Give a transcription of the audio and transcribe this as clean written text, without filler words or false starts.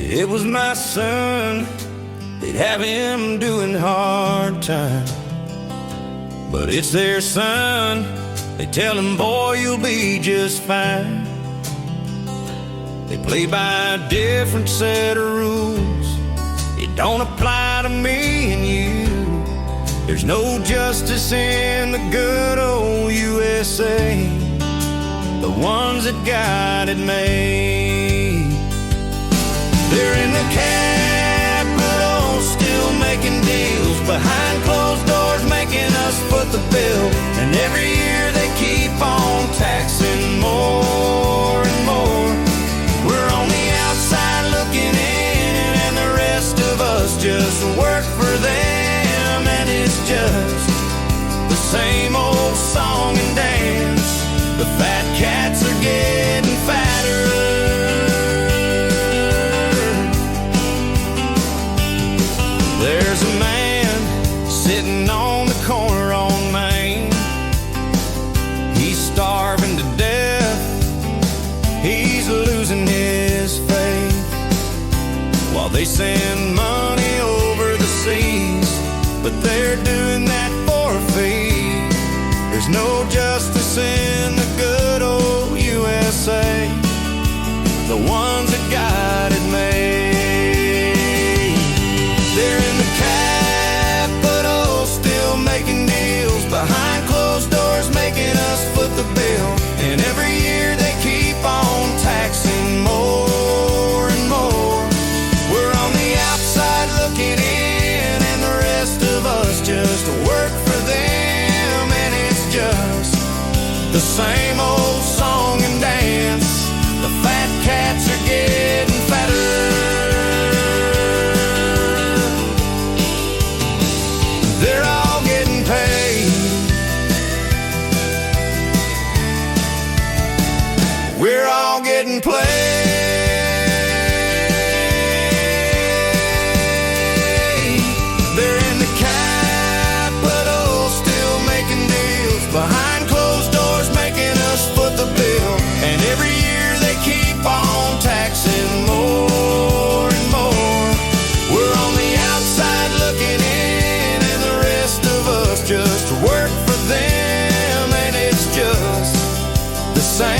It was my son, they'd have him doing hard time. But it's their son, they tell him, boy, you'll be just fine. They play by a different set of rules. It don't apply to me and you. There's no justice in the good old USA, the ones that God had made. They're in the Capitol, still making deals, behind closed doors making us foot the bill. And every year they keep on taxing more and more. We're on the outside looking in, and the rest of us just work for them. And it's just the same old song and dance. The fat cats are getting fatter. There's a man sitting on the corner on Main. He's starving to death. He's losing his faith, while they send money over the seas, but they're doing that for a fee. There's no justice in the good old USA, the ones that God had made. They're in the Capitol, still making deals, behind closed doors making us foot the bill. And every year they keep on taxing more and more. We're on the outside looking in, and the rest of us just work for them. And it's just the same old song and dance. The fat cats are getting fatter. They're all getting paid. We're all getting played. They're in the Capitol, still making deals, behind closed doors making us foot the bill. And every year they keep on taxing more and more. We're on the outside looking in, and the rest of us just work for them. And it's just the same